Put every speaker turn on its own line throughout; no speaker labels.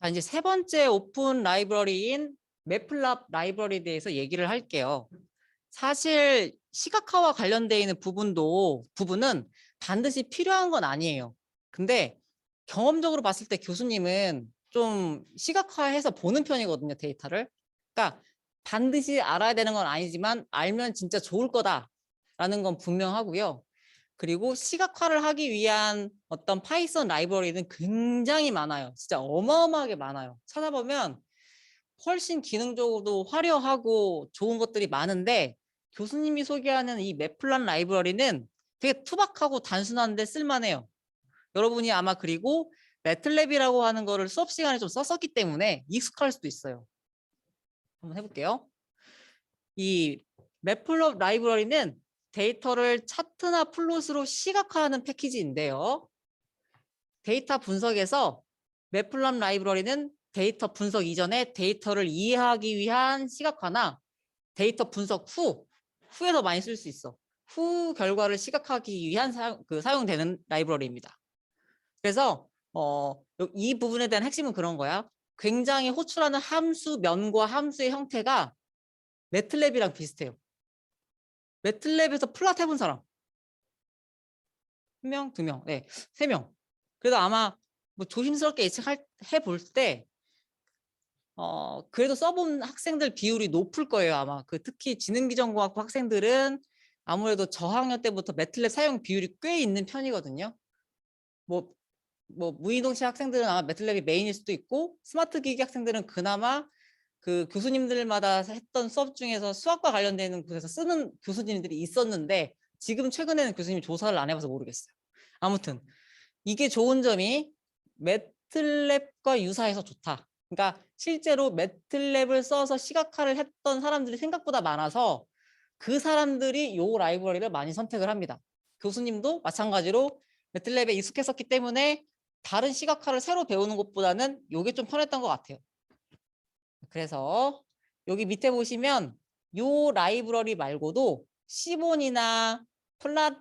자, 이제 세 번째 오픈 라이브러리인 매플랍 라이브러리에 대해서 얘기를 할게요. 사실 시각화와 관련되어 있는 부분은 반드시 필요한 건 아니에요. 근데 경험적으로 봤을 때 교수님은 좀 시각화해서 보는 편이거든요, 데이터를. 그러니까 반드시 알아야 되는 건 아니지만 알면 진짜 좋을 거다라는 건 분명하고요. 그리고 시각화를 하기 위한 어떤 파이썬 라이브러리는 굉장히 많아요. 진짜 어마어마하게 많아요. 찾아보면 훨씬 기능적으로도 화려하고 좋은 것들이 많은데 교수님이 소개하는 이 매플란 라이브러리는 되게 투박하고 단순한데 쓸만해요. 여러분이 아마 그리고 매틀랩이라고 하는 거를 수업 시간에 좀 썼었기 때문에 익숙할 수도 있어요. 한번 해볼게요. 이 매플럽 라이브러리는 데이터를 차트나 플롯으로 시각화하는 패키지인데요. 데이터 분석에서 매플럽 라이브러리는 데이터 분석 이전에 데이터를 이해하기 위한 시각화나 데이터 분석 후에서 많이 쓸 수 있어. 후 결과를 시각화하기 위한 사용되는 라이브러리입니다. 그래서 이 부분에 대한 핵심은 그런 거야. 굉장히 호출하는 함수 면과 함수의 형태가 매틀랩이랑 비슷해요. 매틀랩에서 플랫 해본 사람 1명, 2명, 네, 3명. 그래도 아마 뭐 조심스럽게 해볼 때 그래도 써본 학생들 비율이 높을 거예요. 아마 특히 지능기전공학부 학생들은 아무래도 저학년 때부터 매틀랩 사용 비율이 꽤 있는 편이거든요. 뭐 무인동시 학생들은 아마 매틀랩이 메인일 수도 있고 스마트 기기 학생들은 그나마 그 교수님들마다 했던 수업 중에서 수학과 관련되는 곳에서 쓰는 교수님들이 있었는데 지금 최근에는 교수님이 조사를 안 해봐서 모르겠어요. 아무튼 이게 좋은 점이 매틀랩과 유사해서 좋다. 그러니까 실제로 매틀랩을 써서 시각화를 했던 사람들이 생각보다 많아서 그 사람들이 이 라이브러리를 많이 선택을 합니다. 교수님도 마찬가지로 매틀랩에 익숙했었기 때문에 다른 시각화를 새로 배우는 것보다는 이게 좀 편했던 것 같아요. 그래서 여기 밑에 보시면 이 라이브러리 말고도 시본이나 플랫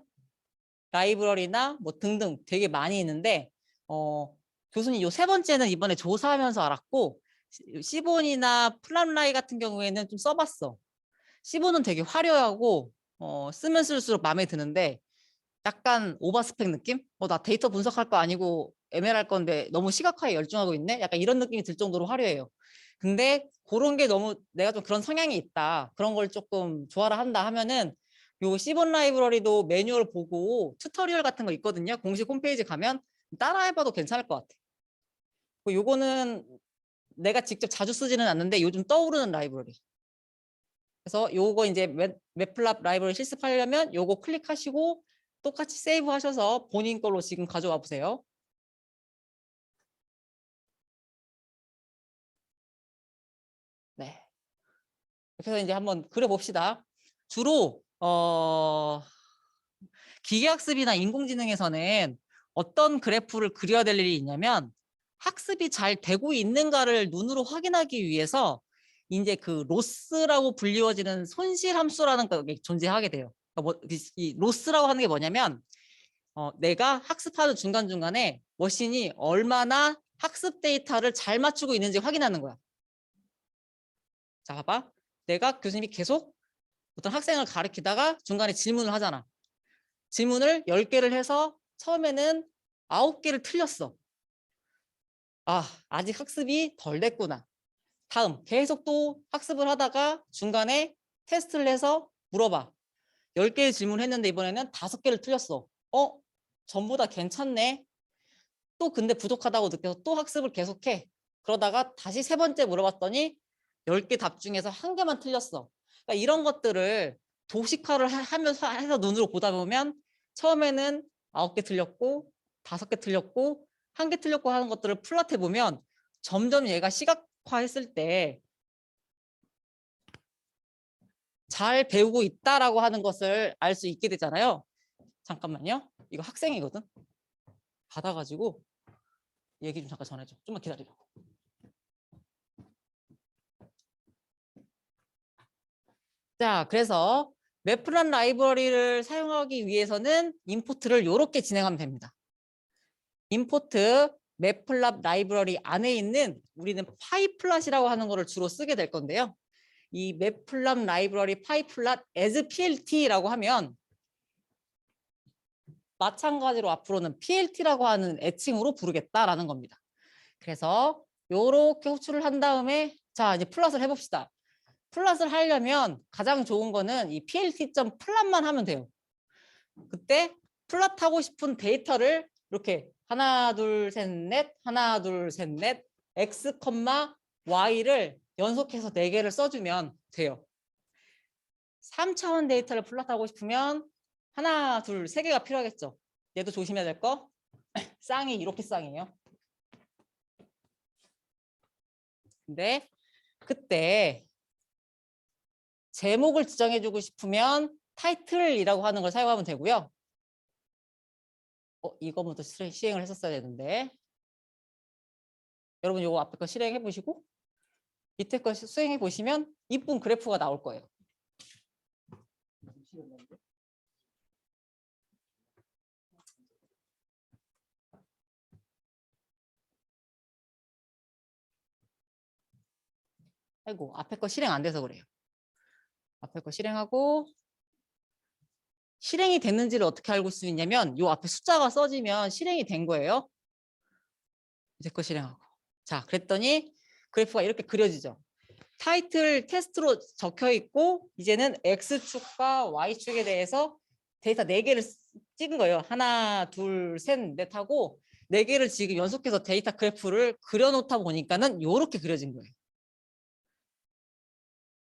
라이브러리나 뭐 등등 되게 많이 있는데 교수님 요 세 번째는 이번에 조사하면서 알았고 시본이나 플랫라이 같은 경우에는 좀 써봤어. 시본은 되게 화려하고 쓰면 쓸수록 마음에 드는데 약간 오버스펙 느낌? 나 데이터 분석할 거 아니고 ML 할 건데 너무 시각화에 열중하고 있네? 약간 이런 느낌이 들 정도로 화려해요. 근데 그런 게 너무 내가 좀 그런 성향이 있다. 그런 걸 조금 좋아라 한다 하면은 요 시본 라이브러리도 매뉴얼 보고 튜토리얼 같은 거 있거든요. 공식 홈페이지 가면 따라해봐도 괜찮을 것 같아. 요거는 내가 직접 자주 쓰지는 않는데 요즘 떠오르는 라이브러리. 그래서 요거 이제 매플랍 라이브러리 실습하려면 요거 클릭하시고 똑같이 세이브 하셔서 본인 걸로 지금 가져와 보세요. 네. 그래서 이제 한번 그려봅시다. 주로 기계학습이나 인공지능에서는 어떤 그래프를 그려야 될 일이 있냐면 학습이 잘 되고 있는가를 눈으로 확인하기 위해서 이제 그 로스라고 불리워지는 손실 함수라는 게 존재하게 돼요. 그러니까 이 로스라고 하는 게 뭐냐면 내가 학습하는 중간중간에 머신이 얼마나 학습 데이터를 잘 맞추고 있는지 확인하는 거야. 자, 봐봐. 내가 교수님이 계속 어떤 학생을 가르치다가 중간에 질문을 하잖아. 질문을 10개를 해서 처음에는 9개를 틀렸어. 아직 학습이 덜 됐구나. 다음 계속 또 학습을 하다가 중간에 테스트를 해서 물어봐. 10개의 질문했는데 이번에는 5개를 틀렸어. 전부 다 괜찮네. 또 근데 부족하다고 느껴서 또 학습을 계속해. 그러다가 다시 세 번째 물어봤더니 10개 답 중에서 한 개만 틀렸어. 그러니까 이런 것들을 도식화를 하면서 해서 눈으로 보다 보면 처음에는 9개 틀렸고 5개 틀렸고 1개 틀렸고 하는 것들을 플롯해 보면 점점 얘가 시각화했을 때 잘 배우고 있다라고 하는 것을 알 수 있게 되잖아요. 잠깐만요. 이거 학생이거든. 받아가지고 얘기 좀 잠깐 전해줘. 좀만 기다리라고. 자, 그래서 매플란 라이브러리를 사용하기 위해서는 임포트를 이렇게 진행하면 됩니다. 임포트 매플랍 라이브러리 안에 있는 우리는 파이플랏이라고 하는 거를 주로 쓰게 될 건데요. 이 매플랍 라이브러리 파이플랏 as PLT라고 하면 마찬가지로 앞으로는 PLT라고 하는 애칭으로 부르겠다라는 겁니다. 그래서 이렇게 호출을 한 다음에 자 이제 플롯을 해봅시다. 플롯을 하려면 가장 좋은 거는 이 plt.plot만 하면 돼요. 그때 플롯하고 싶은 데이터를 이렇게 하나 둘 셋 넷 하나 둘 셋 넷 x, y를 연속해서 4개를 써주면 돼요. 3차원 데이터를 플롯하고 싶으면 하나 둘 3개가 필요하겠죠. 얘도 조심해야 될 거 쌍이 이렇게 쌍이에요. 근데 그때 제목을 지정해주고 싶으면 타이틀이라고 하는 걸 사용하면 되고요. 이거부터 시행을 했었어야 되는데 여러분 이거 앞에 거 실행해 보시고 밑에 거 수행해 보시면 이쁜 그래프가 나올 거예요. 아이고 앞에 거 실행 안 돼서 그래요. 앞에 거 실행하고 실행이 됐는지를 어떻게 알고 수 있냐면 요 앞에 숫자가 써지면 실행이 된 거예요. 이제 거 실행하고 자 그랬더니 그래프가 이렇게 그려지죠. 타이틀 테스트로 적혀 있고 이제는 X축과 Y축에 대해서 데이터 4개를 찍은 거예요. 하나, 둘, 셋, 넷 하고 4개를 지금 연속해서 데이터 그래프를 그려놓다 보니까는 이렇게 그려진 거예요.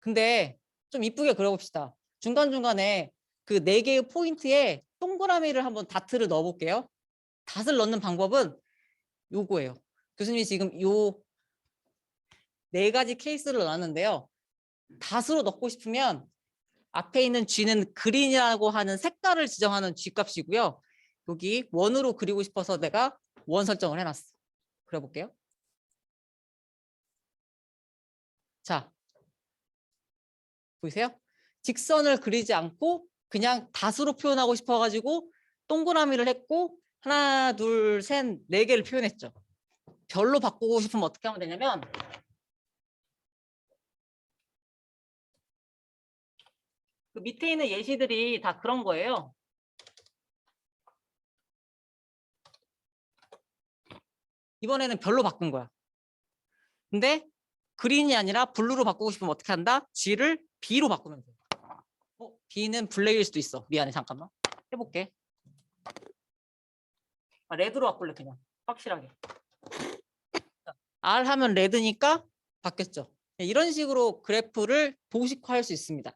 근데 좀 이쁘게 그려봅시다. 중간중간에 그 4개의 포인트에 동그라미를 한번 다트를 넣어볼게요. 닷을 넣는 방법은 요거예요. 교수님이 지금 요 4가지 케이스를 넣었는데요. 닷으로 넣고 싶으면 앞에 있는 G는 그린이라고 하는 색깔을 지정하는 G 값이고요. 여기 원으로 그리고 싶어서 내가 원 설정을 해놨어. 그려볼게요. 자, 보이세요? 직선을 그리지 않고 그냥 닷으로 표현하고 싶어가지고 동그라미를 했고 하나, 둘, 셋, 4개를 표현했죠. 별로 바꾸고 싶으면 어떻게 하면 되냐면 그 밑에 있는 예시들이 다 그런 거예요. 이번에는 별로 바꾼 거야. 근데 그린이 아니라 블루로 바꾸고 싶으면 어떻게 한다? G를 B로 바꾸면 돼. B는 블랙일 수도 있어. 미안해 잠깐만. 해볼게. 레드로 바꿀래 그냥. 확실하게. R 하면 레드니까 바뀌었죠. 이런 식으로 그래프를 도식화할 수 있습니다.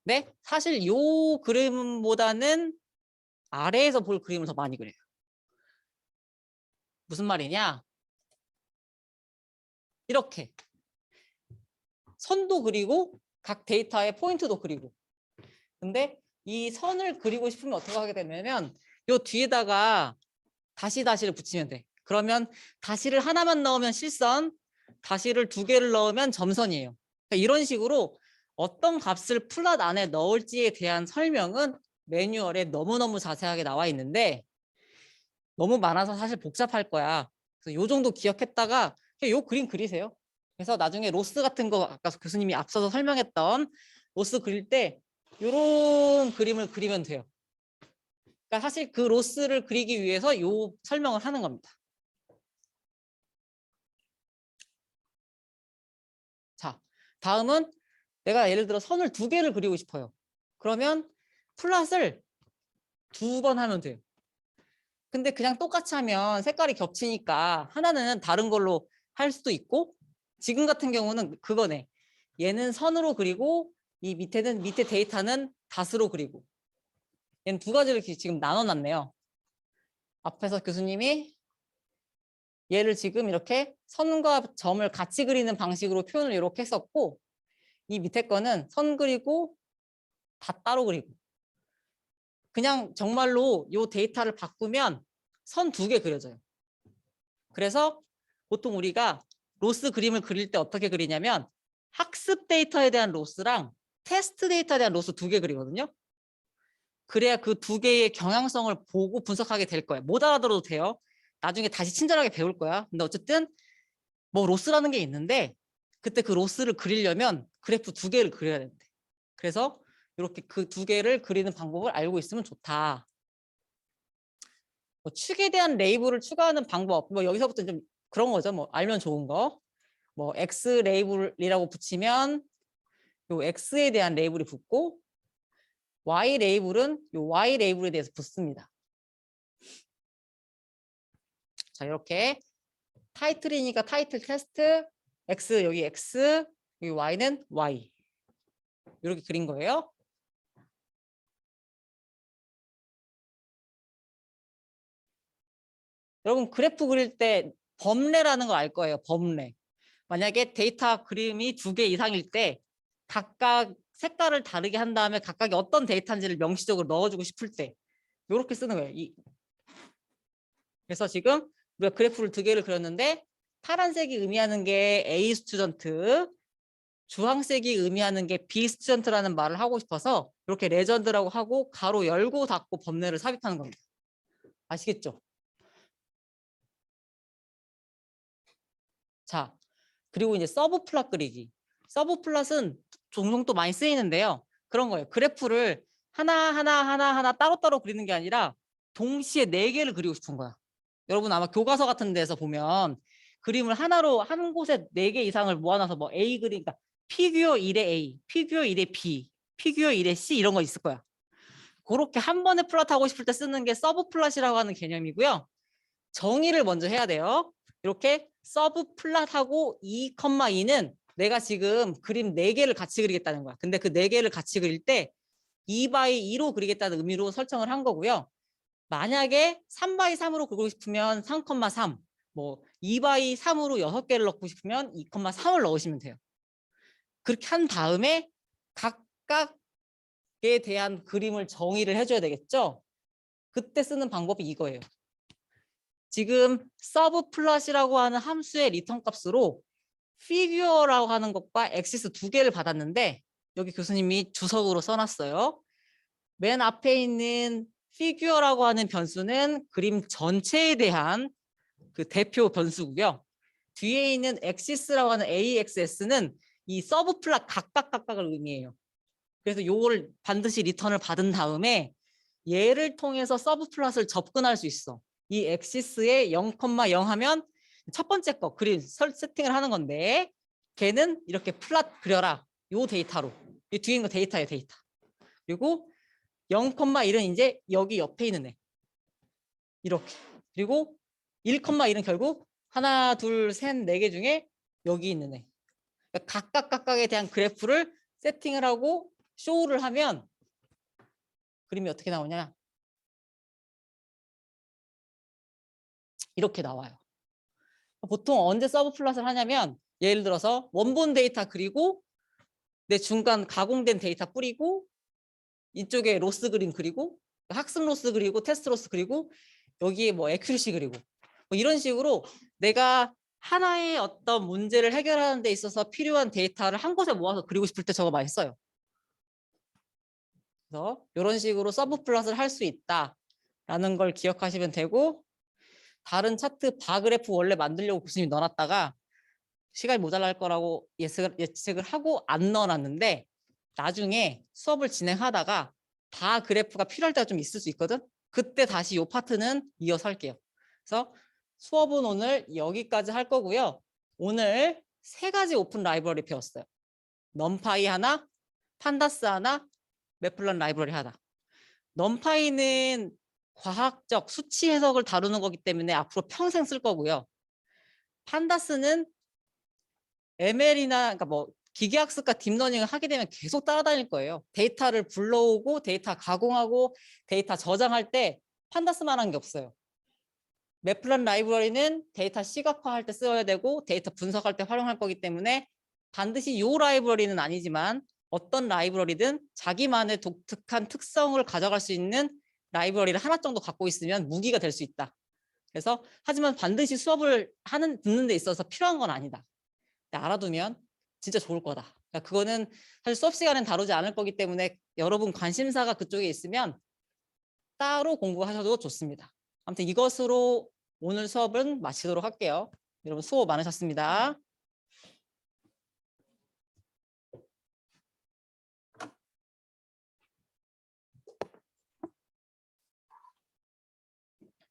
네, 사실 이 그림보다는 아래에서 볼 그림을 더 많이 그려요. 무슨 말이냐? 이렇게 선도 그리고 각 데이터의 포인트도 그리고. 근데 이 선을 그리고 싶으면 어떻게 하게 되냐면 이 뒤에다가 다시를 붙이면 돼. 그러면 다시를 하나만 넣으면 실선, 다시를 2개를 넣으면 점선이에요. 그러니까 이런 식으로 어떤 값을 플롯 안에 넣을지에 대한 설명은 매뉴얼에 너무너무 자세하게 나와 있는데 너무 많아서 사실 복잡할 거야. 그래서 요 정도 기억했다가 요 그림 그리세요. 그래서 나중에 로스 같은 거 아까 교수님이 앞서서 설명했던 로스 그릴 때 요런 그림을 그리면 돼요. 그러니까 사실 그 로스를 그리기 위해서 요 설명을 하는 겁니다. 자, 다음은 내가 예를 들어 선을 2개를 그리고 싶어요. 그러면 플롯을 2번 하면 돼요. 근데 그냥 똑같이 하면 색깔이 겹치니까 하나는 다른 걸로 할 수도 있고 지금 같은 경우는 그거네. 얘는 선으로 그리고 이 밑에는 밑에 데이터는 닷으로 그리고 얘는 2가지를 지금 나눠놨네요. 앞에서 교수님이 얘를 지금 이렇게 선과 점을 같이 그리는 방식으로 표현을 이렇게 했었고 이 밑에 거는 선 그리고 닷 따로 그리고 그냥 정말로 이 데이터를 바꾸면 선 2개 그려져요. 그래서 보통 우리가 로스 그림을 그릴 때 어떻게 그리냐면 학습 데이터에 대한 로스랑 테스트 데이터에 대한 로스 2개 그리거든요. 그래야 그 2개의 경향성을 보고 분석하게 될 거예요. 못 알아들어도 돼요. 나중에 다시 친절하게 배울 거야. 근데 어쨌든 뭐 로스라는 게 있는데 그때 그 로스를 그리려면 그래프 두 개를 그려야 된대. 그래서 이렇게 그 두 개를 그리는 방법을 알고 있으면 좋다. 뭐 축에 대한 레이블을 추가하는 방법, 뭐 여기서부터 좀 그런 거죠. 뭐 알면 좋은 거. 뭐 X 레이블이라고 붙이면 요 X에 대한 레이블이 붙고 Y 레이블은 요 Y 레이블에 대해서 붙습니다. 자, 이렇게 타이틀이니까 타이틀 테스트, X 여기 X, 여기 Y는 Y. 이렇게 그린 거예요. 여러분 그래프 그릴 때 범례라는 거 알 거예요. 범례. 만약에 데이터 그림이 두 개 이상일 때 각각 색깔을 다르게 한 다음에 각각이 어떤 데이터인지를 명시적으로 넣어주고 싶을 때 이렇게 쓰는 거예요. 그래서 지금 우리가 그래프를 두 개를 그렸는데 파란색이 의미하는 게 A 스튜던트, 주황색이 의미하는 게 B 스튜던트라는 말을 하고 싶어서 이렇게 레전드라고 하고 가로 열고 닫고 범례를 삽입하는 겁니다. 아시겠죠? 자, 그리고 이제 서브 플롯 그리기. 서브 플롯은 종종 또 많이 쓰이는데요. 그런 거예요. 그래프를 하나 따로따로 그리는 게 아니라 동시에 네 개를 그리고 싶은 거야. 여러분 아마 교과서 같은 데서 보면 그림을 하나로 한 곳에 네 개 이상을 모아놔서 뭐 A 그리니까 피규어 1의 A, 피규어 1의 B, 피규어 1의 C 이런 거 있을 거야. 그렇게 한 번에 플롯하고 싶을 때 쓰는 게 서브 플롯이라고 하는 개념이고요. 정의를 먼저 해야 돼요. 이렇게 서브 플롯하고 2,2는 내가 지금 그림 4개를 같이 그리겠다는 거야. 근데 그 4개를 같이 그릴 때 2x2로 그리겠다는 의미로 설정을 한 거고요. 만약에 3x3으로 그리고 싶으면 3,3, 뭐 2x3으로 6개를 넣고 싶으면 2,3을 넣으시면 돼요. 그렇게 한 다음에 각각에 대한 그림을 정의를 해줘야 되겠죠? 그때 쓰는 방법이 이거예요. 지금 서브 플롯이라고 하는 함수의 리턴 값으로 피규어라고 하는 것과 엑시스 두 개를 받았는데 여기 교수님이 주석으로 써놨어요. 맨 앞에 있는 피규어라고 하는 변수는 그림 전체에 대한 그 대표 변수고요. 뒤에 있는 엑시스라고 하는 AXS는 이 서브 플롯 각각을 의미해요. 그래서 요거를 반드시 리턴을 받은 다음에 얘를 통해서 서브 플롯을 접근할 수 있어. 이 엑시스에 0,0 하면 첫 번째 거 그림 세팅을 하는 건데 걔는 이렇게 플롯 그려라. 요 데이터로. 이 뒤에 있는 거 데이터예요, 데이터. 그리고 0,1은 이제 여기 옆에 있는 애. 이렇게. 그리고 1,1은 결국 하나, 둘, 셋, 네 개 중에 여기 있는 애. 그러니까 각각에 대한 그래프를 세팅을 하고 쇼를 하면 그림이 어떻게 나오냐. 이렇게 나와요. 보통 언제 서브 플롯을 하냐면 예를 들어서 원본 데이터 그리고 내 중간 가공된 데이터 뿌리고 이쪽에 로스 그림 그리고 학습 로스 그리고 테스트 로스 그리고 여기에 뭐 애큐리시 그리고 뭐 이런 식으로 내가 하나의 어떤 문제를 해결하는 데 있어서 필요한 데이터를 한 곳에 모아서 그리고 싶을 때 저거 많이 써요. 그래서 이런 식으로 서브 플롯을 할 수 있다라는 걸 기억하시면 되고 다른 차트 바그래프 원래 만들려고 교수님이 넣어놨다가 시간이 모자랄 거라고 예측을 하고 안 넣어놨는데 나중에 수업을 진행하다가 바 그래프가 필요할 때가 좀 있을 수 있거든. 그때 다시 이 파트는 이어서 할게요. 그래서 수업은 오늘 여기까지 할 거고요. 오늘 3가지 오픈 라이브러리 배웠어요. 넘파이 하나, 판다스 하나, 매플런 라이브러리 하나. 넘파이는 과학적 수치 해석을 다루는 거기 때문에 앞으로 평생 쓸 거고요. 판다스는 ML이나 그러니까 뭐 기계학습과 딥러닝을 하게 되면 계속 따라다닐 거예요. 데이터를 불러오고 데이터 가공하고 데이터 저장할 때 판다스만한 게 없어요. 매플런 라이브러리는 데이터 시각화할 때 써야 되고 데이터 분석할 때 활용할 거기 때문에 반드시 이 라이브러리는 아니지만 어떤 라이브러리든 자기만의 독특한 특성을 가져갈 수 있는 라이브러리를 하나 정도 갖고 있으면 무기가 될 수 있다. 그래서 하지만 반드시 수업을 듣는 데 있어서 필요한 건 아니다. 알아두면 진짜 좋을 거다. 그러니까 그거는 사실 수업 시간엔 다루지 않을 거기 때문에 여러분 관심사가 그쪽에 있으면 따로 공부하셔도 좋습니다. 아무튼 이것으로 오늘 수업은 마치도록 할게요. 여러분 수고 많으셨습니다.